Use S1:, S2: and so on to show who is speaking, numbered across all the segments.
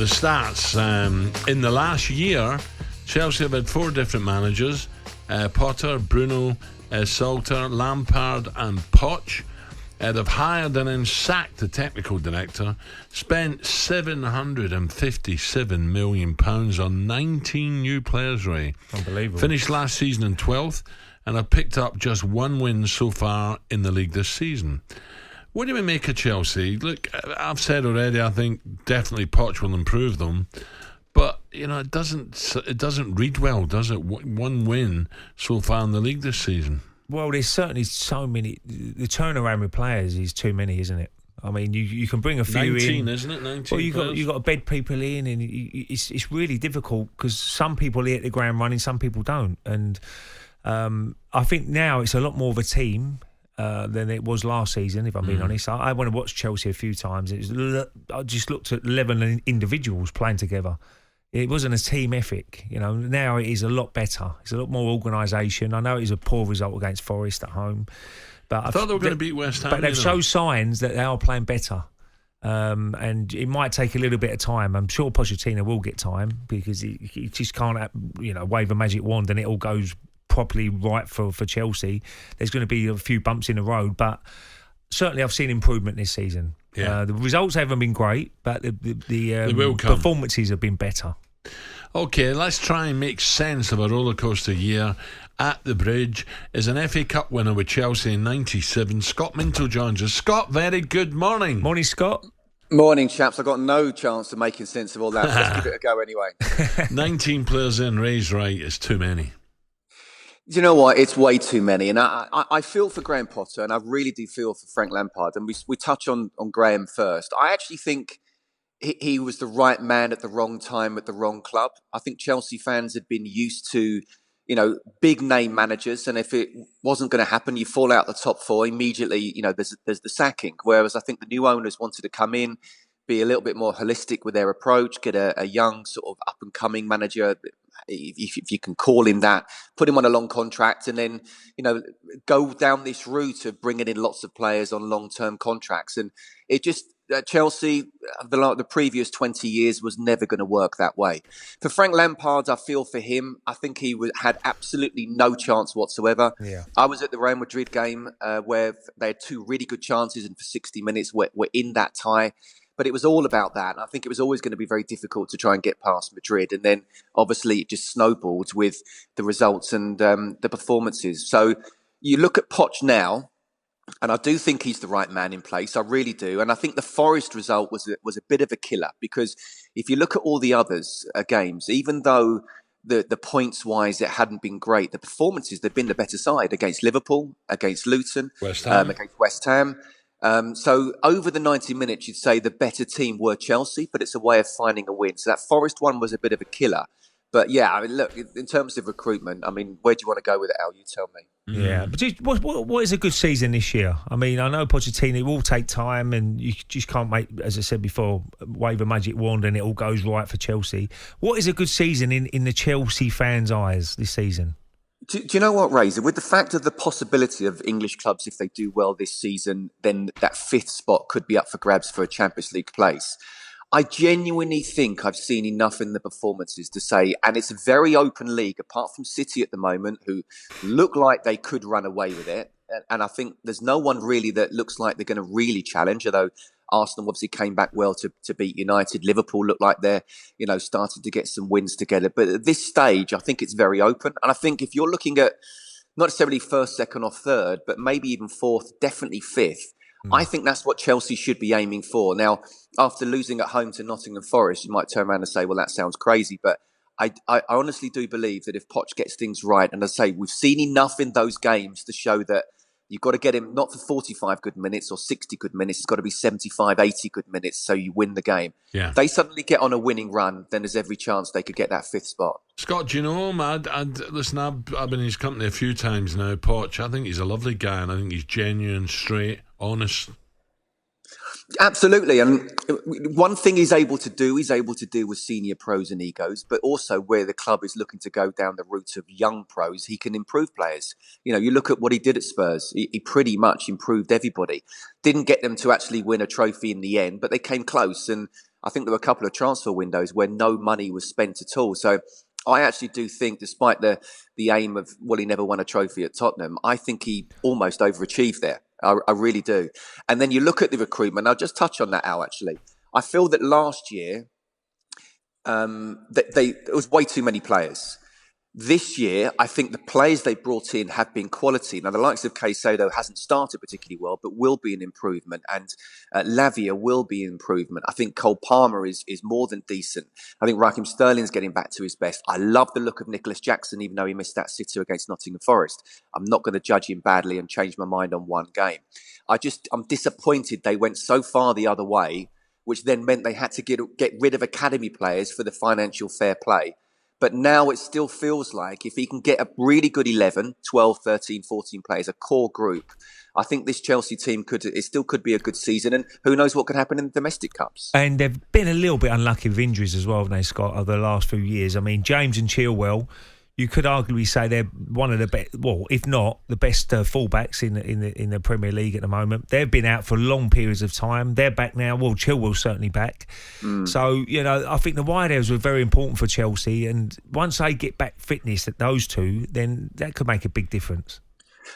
S1: the stats. In the last year, Chelsea have had 4 different managers. Potter, Bruno, Salter, Lampard and Poch. They've hired and then sacked the technical director, spent £757 million on 19 new players, Ray.
S2: Unbelievable.
S1: Finished last season in 12th and have picked up just 1 win so far in the league this season. What do we make of Chelsea? Look, I've said already, I think definitely Poch will improve them. But, you know, it doesn't read well, does it? 1 win so far in the league this season.
S2: Well, there's certainly so many. The turnaround with players is too many, isn't it? I mean, you can bring a few
S1: 19,
S2: in,
S1: isn't it? 19.
S2: Well, you got to bed people in, and it's really difficult because some people hit the ground running, some people don't. And I think now it's a lot more of a team than it was last season. If I'm being honest, I went to watch Chelsea a few times. I just looked at 11 individuals playing together. It wasn't a team ethic, you know. Now it is a lot better. It's a lot more organisation. I know it was a poor result against Forest at home, but
S1: I thought they were going to beat West Ham.
S2: But they've shown signs that they are playing better, and it might take a little bit of time. I'm sure Pochettino will get time because he just can't, wave a magic wand and it all goes properly right for Chelsea. There's going to be a few bumps in the road, but certainly I've seen improvement this season.
S1: Yeah.
S2: The results haven't been great, but the performances have been better.
S1: OK, let's try and make sense of a rollercoaster year at the Bridge. Is an FA Cup winner with Chelsea in '97. Scott Minto joins us. Scott, very good morning.
S2: Morning, Scott.
S3: Morning, chaps. I got no chance of making sense of all that. So let's give it a go anyway.
S1: 19 players in, Ray's right, is too many.
S3: Do you know what? It's way too many. And I feel for Graham Potter, and I really do feel for Frank Lampard. And we touch on Graham first. I actually think he was the right man at the wrong time at the wrong club. I think Chelsea fans had been used to, big name managers. And if it wasn't going to happen, you fall out the top 4 immediately. There's the sacking. Whereas I think the new owners wanted to come in, be a little bit more holistic with their approach, get a young sort of up and coming manager, if you can call him that, put him on a long contract, and then go down this route of bringing in lots of players on long-term contracts. And it just Chelsea, the previous 20 years was never going to work that way. For Frank Lampard, I feel for him. I think he had absolutely no chance whatsoever.
S2: Yeah.
S3: I was at the Real Madrid game where they had 2 really good chances, and for 60 minutes we're in that tie. But it was all about that. I think it was always going to be very difficult to try and get past Madrid. And then, obviously, it just snowballed with the results and the performances. So you look at Poch now, and I do think he's the right man in place. I really do. And I think the Forest result was a bit of a killer because if you look at all the others games, even though the points-wise it hadn't been great, the performances, they've been the better side against Liverpool, against Luton, against West Ham. So over the 90 minutes, you'd say the better team were Chelsea, but it's a way of finding a win. So that Forest one was a bit of a killer. But yeah, I mean, look, in terms of recruitment, I mean, where do you want to go with it, Al? You tell me.
S2: Yeah, but what is a good season this year? I mean, I know Pochettino will take time and you just can't make, as I said before, wave a magic wand and it all goes right for Chelsea. What is a good season in the Chelsea fans' eyes this season?
S3: Do you know what, Razor? With the fact of the possibility of English clubs, if they do well this season, then that 5th spot could be up for grabs for a Champions League place. I genuinely think I've seen enough in the performances to say, and it's a very open league, apart from City at the moment, who look like they could run away with it. And I think there's no one really that looks like they're going to really challenge, although Arsenal obviously came back well to beat United. Liverpool look like they're, starting to get some wins together. But at this stage, I think it's very open. And I think if you're looking at not necessarily 1st, 2nd or 3rd, but maybe even 4th, definitely 5th, I think that's what Chelsea should be aiming for. Now, after losing at home to Nottingham Forest, you might turn around and say, well, that sounds crazy. But I honestly do believe that if Poch gets things right, and as I say, we've seen enough in those games to show that you've got to get him not for 45 good minutes or 60 good minutes. It's got to be 75, 80 good minutes so you win the game.
S1: Yeah.
S3: If they suddenly get on a winning run, then there's every chance they could get that 5th spot.
S1: Scott, do you know him? Listen, I've been in his company a few times now, Poch. I think he's a lovely guy and I think he's genuine, straight, honest.
S3: Absolutely. And one thing he's able to do with senior pros and egos, but also where the club is looking to go down the route of young pros, he can improve players. You look at what he did at Spurs. He pretty much improved everybody. Didn't get them to actually win a trophy in the end, but they came close. And I think there were a couple of transfer windows where no money was spent at all. So I actually do think, despite the aim of, well, he never won a trophy at Tottenham, I think he almost overachieved there. I really do. And then you look at the recruitment. I'll just touch on that, Al, actually. I feel that last year, there was way too many players. This year, I think the players they brought in have been quality. Now, the likes of Caicedo hasn't started particularly well, but will be an improvement. And Lavia will be an improvement. I think Cole Palmer is more than decent. I think Raheem Sterling's getting back to his best. I love the look of Nicholas Jackson, even though he missed that sitter against Nottingham Forest. I'm not going to judge him badly and change my mind on one game. I'm disappointed they went so far the other way, which then meant they had to get rid of academy players for the financial fair play. But now it still feels like if he can get a really good 11, 12, 13, 14 players, a core group, I think this Chelsea team still could be a good season. And who knows what could happen in the domestic cups.
S2: And they've been a little bit unlucky with injuries as well, haven't they, Scott, over the last few years? I mean, James and Chilwell, you could arguably say they're one of the best, well, if not the best fullbacks in the Premier League at the moment. They've been out for long periods of time. They're back now. Well, Chilwell's certainly back. So, I think the wide areas were very important for Chelsea. And once they get back fitness at those two, then that could make a big difference.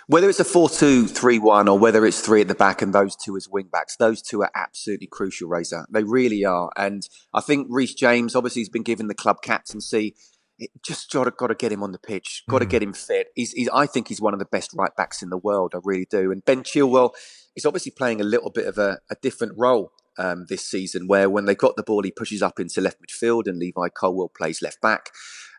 S3: Whether it's a 4-2-3-1 or whether it's three at the back and those two as wing-backs, those two are absolutely crucial, Razor. They really are. And I think Reece James, obviously, has been given the club captaincy. Just got to get him on the pitch, got to get him fit. I think he's one of the best right backs in the world. I really do. And Ben Chilwell is obviously playing a little bit of a different role this season, where when they got the ball, he pushes up into left midfield and Levi Colwill plays left back.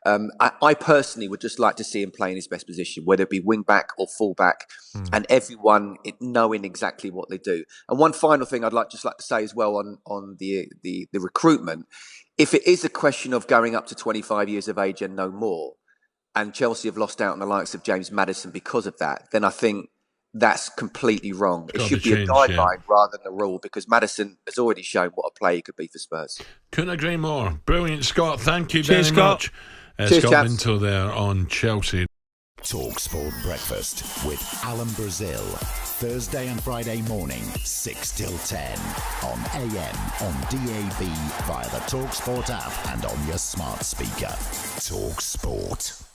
S3: I personally would just like to see him play in his best position, whether it be wing back or full back, and everyone knowing exactly what they do. And one final thing I'd like to say as well on the recruitment. If it is a question of going up to 25 years of age and no more, and Chelsea have lost out on the likes of James Maddison because of that, then I think that's completely wrong. It should be a guideline rather than a rule, because Maddison has already shown what a player he could be for Spurs.
S1: Couldn't agree more. Brilliant, Scott. Thank you
S2: Cheers,
S1: very much.
S3: Cheers,
S1: Scott
S3: chaps.
S1: Minto there on Chelsea.
S4: talkSPORT Breakfast with Alan Brazil. Thursday and Friday morning, 6 till 10. On AM, on DAB, via the talkSPORT app and on your smart speaker. talkSPORT.